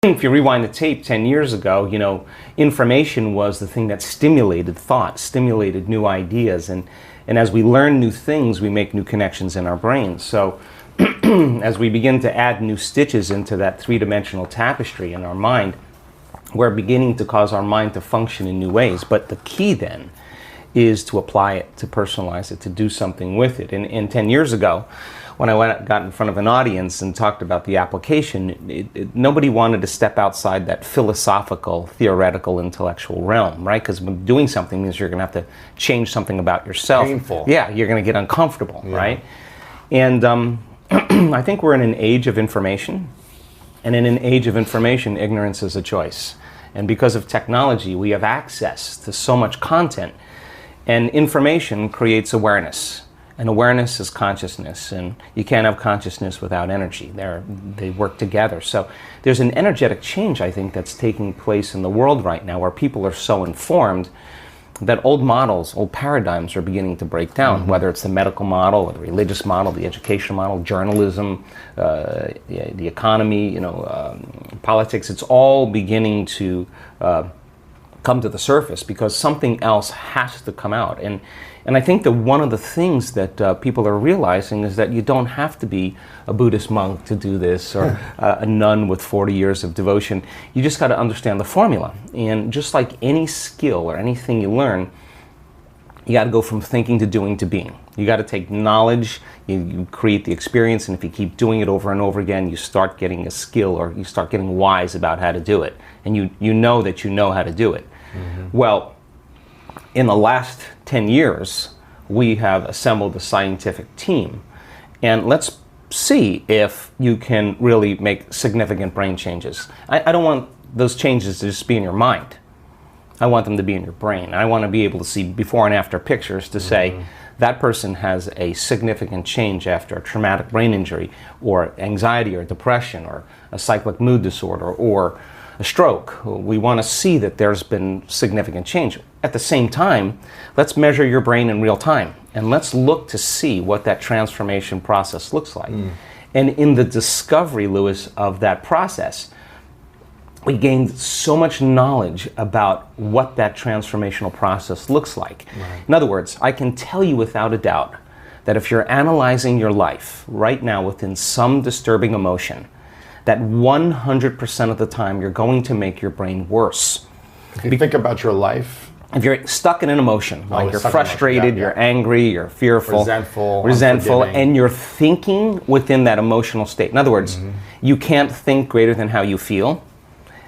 If you rewind the tape 10 years ago, information was the thing that stimulated thought, stimulated new ideas. And as we learn new things, we make new connections in our brains. So as we begin to add new stitches into that three-dimensional tapestry in our mind, we're beginning to cause our mind to function in new ways. But the key then is to apply it, to personalize it, to do something with it. And 10 years ago, when I got in front of an audience and talked about the application, nobody wanted to step outside that philosophical, theoretical, intellectual realm, right? Because doing something means you're going to have to change something about yourself. Painful. Yeah, you're going to get uncomfortable, right? And I think we're in an age of information. And in an age of information, ignorance is a choice. And because of technology, we have access to so much content. And information creates awareness. And awareness is consciousness, and you can't have consciousness without energy. They work together. So there's an energetic change, I think, that's taking place in the world right now, where people are so informed that old models, old paradigms are beginning to break down, whether it's the medical model, or the religious model, the education model, journalism, the economy, politics. It's all beginning to come to the surface because something else has to come out. And I think that one of the things that people are realizing is that you don't have to be a Buddhist monk to do this, or a nun with 40 years of devotion. You just got to understand the formula. And just like any skill or anything you learn, you got to go from thinking to doing to being. You got to take knowledge, you create the experience, and if you keep doing it over and over again, you start getting a skill, or you start getting wise about how to do it. And you know that you know how to do it. Well, in the last 10 years, we have assembled a scientific team. And let's see if you can really make significant brain changes. I don't want those changes to just be in your mind. I want them to be in your brain. I want to be able to see before and after pictures to say, that person has a significant change after a traumatic brain injury, or anxiety, or depression, or a cyclic mood disorder, or a stroke. We want to see that there's been significant change. At the same time, let's measure your brain in real time, and let's look to see what that transformation process looks like. And in the discovery, Lewis, of that process, we gained so much knowledge about what that transformational process looks like. In other words, I can tell you without a doubt that if you're analyzing your life right now within some disturbing emotion, that 100% of the time you're going to make your brain worse. If you think about your life, if you're stuck in an emotion, like you're frustrated, you're angry, you're fearful, resentful, and you're thinking within that emotional state. In other words, you can't think greater than how you feel.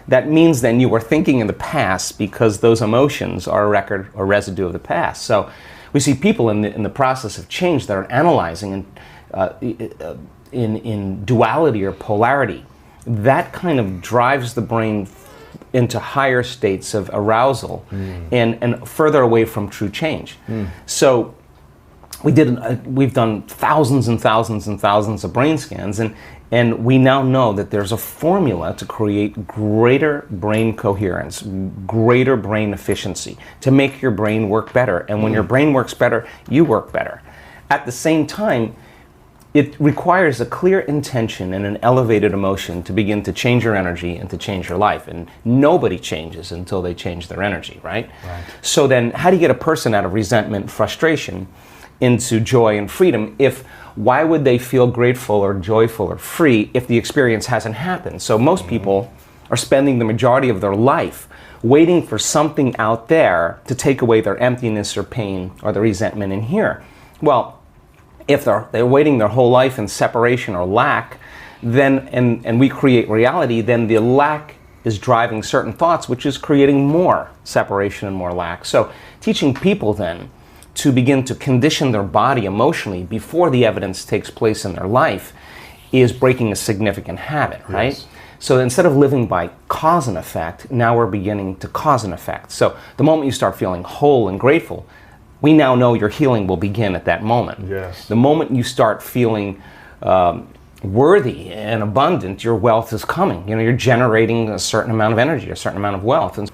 That means then you were thinking in the past, because those emotions are a record or residue of the past. So we see people in the process of change that are analyzing in duality or polarity. That kind of drives the brain into higher states of arousal and further away from true change. So we've done thousands and thousands and thousands of brain scans, and we now know that there's a formula to create greater brain coherence, greater brain efficiency, to make your brain work better. And when your brain works better, you work better. At the same time, it requires a clear intention and an elevated emotion to begin to change your energy and to change your life. And nobody changes until they change their energy, right? So then how do you get a person out of resentment, frustration, into joy and freedom? Why would they feel grateful or joyful or free if the experience hasn't happened? So most people are spending the majority of their life waiting for something out there to take away their emptiness or pain or the resentment in here. Well, if they're waiting their whole life in separation or lack, then and we create reality, then the lack is driving certain thoughts, which is creating more separation and more lack. So teaching people then to begin to condition their body emotionally before the evidence takes place in their life is breaking a significant habit, right? Yes. So instead of living by cause and effect, now we're beginning to cause and effect. So the moment you start feeling whole and grateful, we now know your healing will begin at that moment. Yes. The moment you start feeling worthy and abundant, your wealth is coming. You're generating a certain amount of energy, a certain amount of wealth. And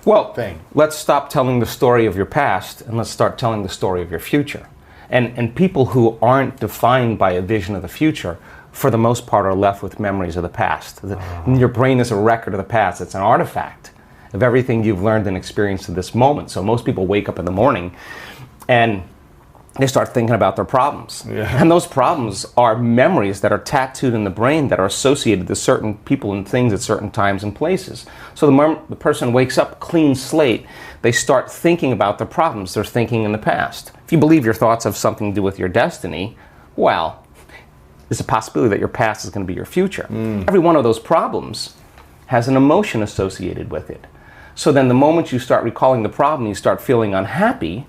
let's stop telling the story of your past and let's start telling the story of your future. And people who aren't defined by a vision of the future for the most part, are left with memories of the past. Your brain is a record of the past. It's an artifact of everything you've learned and experienced in this moment. So most people wake up in the morning and they start thinking about their problems. Yeah. And those problems are memories that are tattooed in the brain that are associated to certain people and things at certain times and places. So the person wakes up clean slate, they start thinking about the problems they're thinking in the past. If you believe your thoughts have something to do with your destiny, well, there's a possibility that your past is going to be your future. Every one of those problems has an emotion associated with it. So then the moment you start recalling the problem, you start feeling unhappy,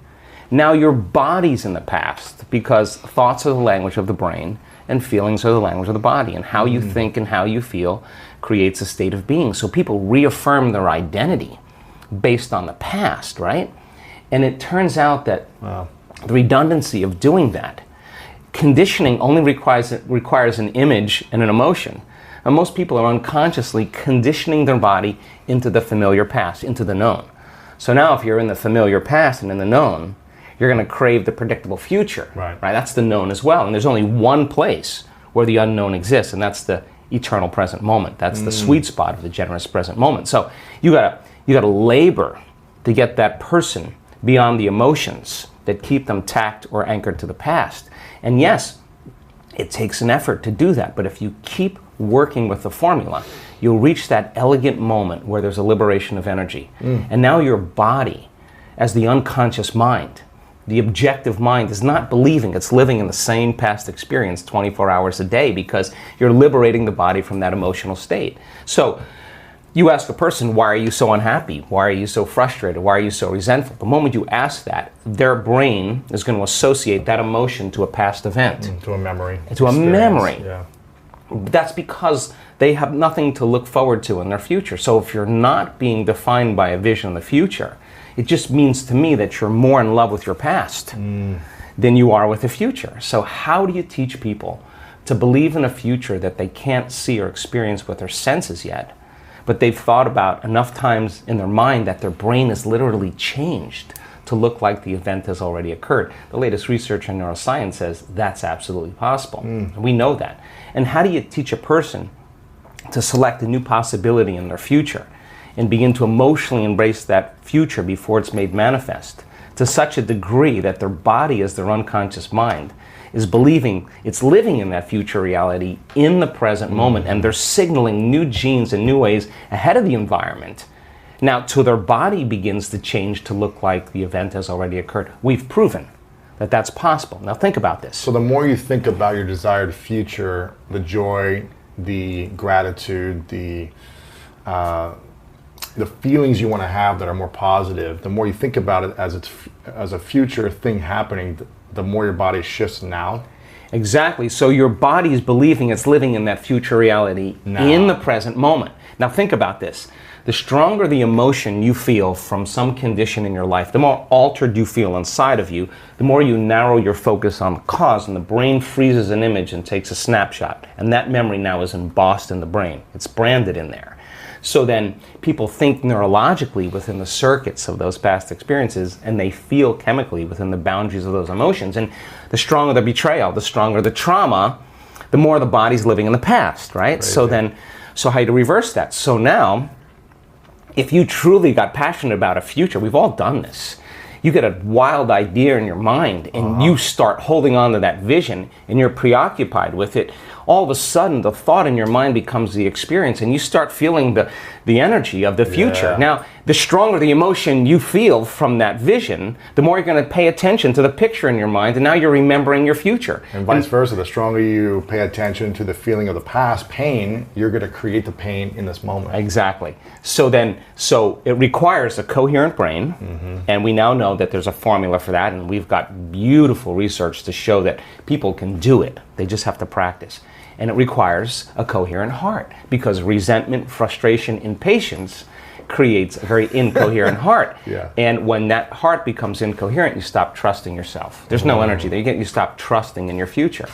now your body's in the past, because thoughts are the language of the brain and feelings are the language of the body. And how you think and how you feel creates a state of being. So people reaffirm their identity based on the past, right? And it turns out that the redundancy of doing that, conditioning only requires an image and an emotion. And most people are unconsciously conditioning their body into the familiar past, into the known. So now if you're in the familiar past and in the known, you're going to crave the predictable future. Right. That's the known as well. And there's only one place where the unknown exists, and that's the eternal present moment. That's the sweet spot of the generous present moment. So you gotta labor to get that person beyond the emotions that keep them tacked or anchored to the past. And yes, it takes an effort to do that, but if you keep working with the formula, you'll reach that elegant moment where there's a liberation of energy. And now your body, as the unconscious mind, the objective mind, is not believing it's living in the same past experience 24 hours a day, because you're liberating the body from that emotional state. So you ask a person, why are you so unhappy? Why are you so frustrated? Why are you so resentful? The moment you ask that, their brain is going to associate that emotion to a past event. To a memory. To a memory. Yeah. That's because they have nothing to look forward to in their future. So if you're not being defined by a vision of the future, it just means to me that you're more in love with your past than you are with the future. So how do you teach people to believe in a future that they can't see or experience with their senses yet, but they've thought about enough times in their mind that their brain is literally changed to look like the event has already occurred? The latest research in neuroscience says that's absolutely possible. We know that. And how do you teach a person to select a new possibility in their future and begin to emotionally embrace that future before it's made manifest to such a degree that their body, as their unconscious mind, is believing it's living in that future reality in the present moment, and they're signaling new genes and new ways ahead of the environment. Now, till their body begins to change to look like the event has already occurred. We've proven that that's possible. Now think about this. So the more you think about your desired future, the joy, the gratitude, the feelings you want to have that are more positive, the more you think about it as a future thing happening, the more your body shifts now. Exactly. So your body is believing it's living in that future reality in the present moment. Now think about this. The stronger the emotion you feel from some condition in your life, the more altered you feel inside of you, the more you narrow your focus on the cause, and the brain freezes an image and takes a snapshot. And that memory now is embossed in the brain. It's branded in there. So then people think neurologically within the circuits of those past experiences, and they feel chemically within the boundaries of those emotions. And the stronger the betrayal, the stronger the trauma, the more the body's living in the past, right? Crazy. So how do you reverse that? So now, if you truly got passionate about a future, we've all done this. You get a wild idea in your mind and you start holding on to that vision and you're preoccupied with it. All of a sudden, the thought in your mind becomes the experience, and you start feeling the energy of the future. Yeah. Now, the stronger the emotion you feel from that vision, the more you're going to pay attention to the picture in your mind, and now you're remembering your future. And vice versa, the stronger you pay attention to the feeling of the past, pain, you're going to create the pain in this moment. Exactly. So it requires a coherent brain, and we now know that there's a formula for that, and we've got beautiful research to show that people can do it. They just have to practice. And it requires a coherent heart, because resentment, frustration, impatience creates a very incoherent heart. Yeah. And when that heart becomes incoherent, you stop trusting yourself. There's no energy there. You stop trusting in your future.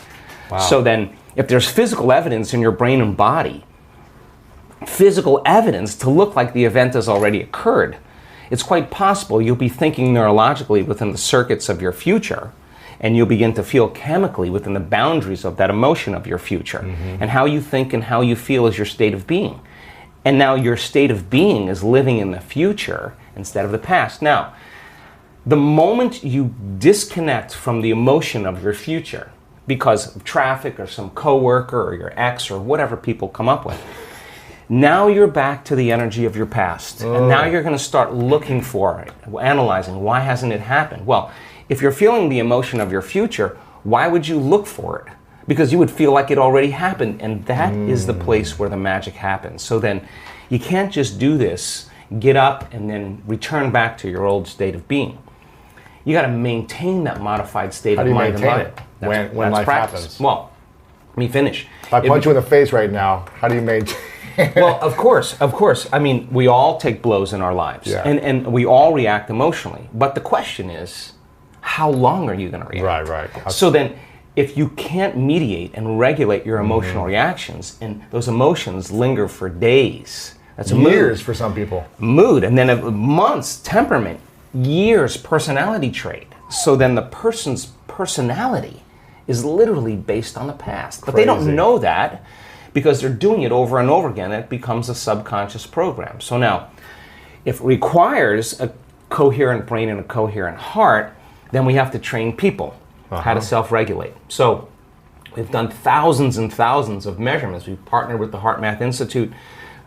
Wow. So then, if there's physical evidence in your brain and body, physical evidence to look like the event has already occurred, it's quite possible you'll be thinking neurologically within the circuits of your future, And you'll begin to feel chemically within the boundaries of that emotion of your future. And how you think and how you feel is your state of being. And now your state of being is living in the future instead of the past. Now, the moment you disconnect from the emotion of your future because of traffic or some coworker or your ex or whatever people come up with, now you're back to the energy of your past. And now you're going to start looking for it, analyzing, why hasn't it happened? Well, if you're feeling the emotion of your future, why would you look for it? Because you would feel like it already happened, and that is the place where the magic happens. So then you can't just do this, get up, and then return back to your old state of being. You got to maintain that modified state of mind and body. When life happens? Well, let me finish. If I punch you in the face right now, how do you maintain? Well, of course. I mean, we all take blows in our lives, and we all react emotionally. But the question is, how long are you going to react? Right. So then, if you can't mediate and regulate your emotional reactions, and those emotions linger for days, that's a years mood. For some people. Mood, and then months, temperament, years, personality trait. So then the person's personality is literally based on the past. But they don't know that because they're doing it over and over again. It becomes a subconscious program. So now, if it requires a coherent brain and a coherent heart, then we have to train people how to self-regulate. So we've done thousands and thousands of measurements. We've partnered with the Heart Math Institute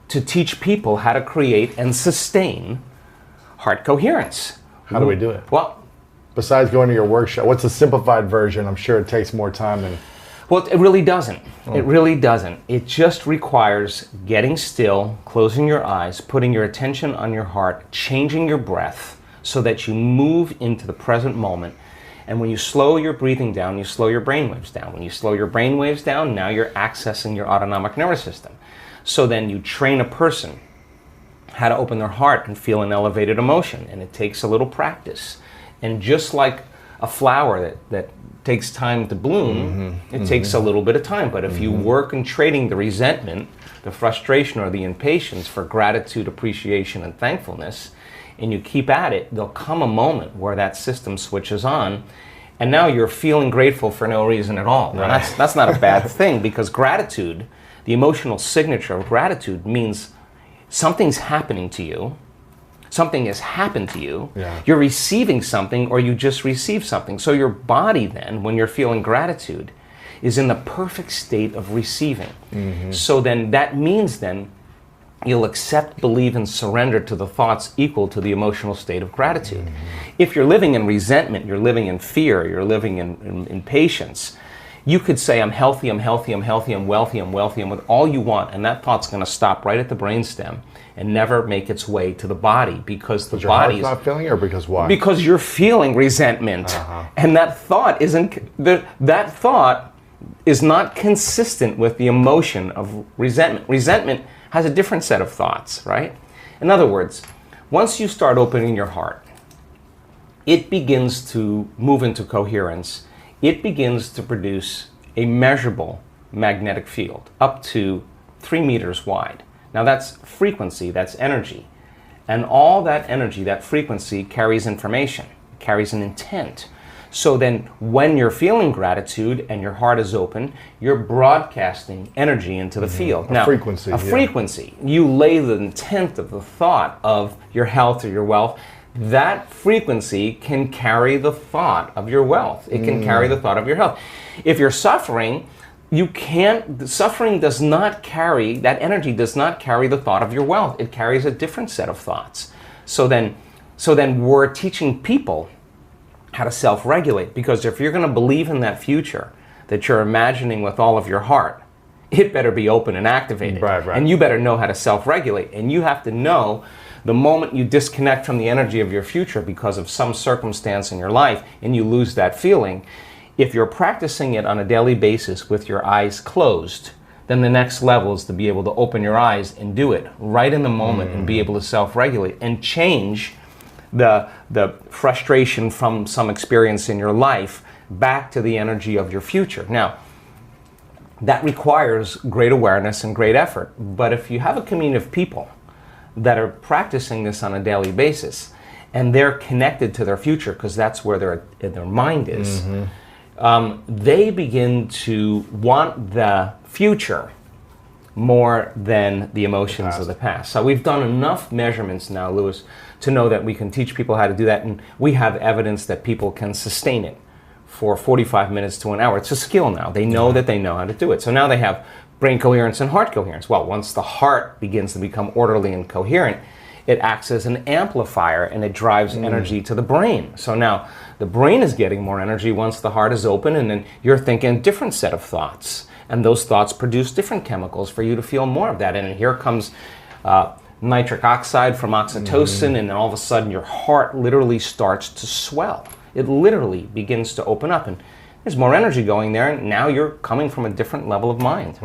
to teach people how to create and sustain heart coherence. How do we do it? Well, besides going to your workshop, what's the simplified version? I'm sure it takes more time than... Well, it really doesn't. It really doesn't. It just requires getting still, closing your eyes, putting your attention on your heart, changing your breath so that you move into the present moment. And when you slow your breathing down, you slow your brainwaves down. When you slow your brainwaves down, now you're accessing your autonomic nervous system. So then you train a person how to open their heart and feel an elevated emotion. And it takes a little practice. And just like a flower that takes time to bloom, it takes a little bit of time. But if you work in trading the resentment, the frustration, or the impatience for gratitude, appreciation, and thankfulness, and you keep at it, there'll come a moment where that system switches on, and now you're feeling grateful for no reason at all. Now, that's not a bad thing, because gratitude, the emotional signature of gratitude, means something's happening to you, something has happened to you, you're receiving something, or you just received something. So your body then, when you're feeling gratitude, is in the perfect state of receiving. So then that means then you'll accept, believe, and surrender to the thoughts equal to the emotional state of gratitude. If you're living in resentment, you're living in fear, you're living in impatience, you could say, I'm healthy, I'm healthy, I'm healthy, I'm wealthy, I'm wealthy, and with all you want, and that thought's going to stop right at the brainstem and never make its way to the body, because the body's not feeling, or because why? Because you're feeling resentment, and that thought is not consistent with the emotion of resentment. Resentment has a different set of thoughts, right? In other words, once you start opening your heart, it begins to move into coherence. It begins to produce a measurable magnetic field up to 3 meters wide. Now that's frequency, that's energy. And all that energy, that frequency, carries information, carries an intent. So then when you're feeling gratitude and your heart is open, you're broadcasting energy into the field. Now, frequency. Frequency. You lay the intent of the thought of your health or your wealth. That frequency can carry the thought of your wealth. It can carry the thought of your health. If you're suffering, suffering does not carry, that energy does not carry the thought of your wealth. It carries a different set of thoughts. So then we're teaching people how to self-regulate, because if you're going to believe in that future that you're imagining with all of your heart, it better be open and activated. Right. And you better know how to self-regulate. And you have to know the moment you disconnect from the energy of your future because of some circumstance in your life and you lose that feeling, if you're practicing it on a daily basis with your eyes closed, then the next level is to be able to open your eyes and do it right in the moment and be able to self-regulate and change the frustration from some experience in your life back to the energy of your future. Now, that requires great awareness and great effort. But if you have a community of people that are practicing this on a daily basis and they're connected to their future because that's where their mind is, they begin to want the future more than the emotions of the past. So we've done enough measurements now, Lewis, to know that we can teach people how to do that, and we have evidence that people can sustain it for 45 minutes to an hour. It's a skill now. They know that they know how to do it. So now they have brain coherence and heart coherence. Well, once the heart begins to become orderly and coherent, it acts as an amplifier and it drives energy to the brain. So now the brain is getting more energy once the heart is open, and then you're thinking a different set of thoughts. And those thoughts produce different chemicals for you to feel more of that. And here comes nitric oxide from oxytocin, and then all of a sudden your heart literally starts to swell. It literally begins to open up, and there's more energy going there, and now you're coming from a different level of mind.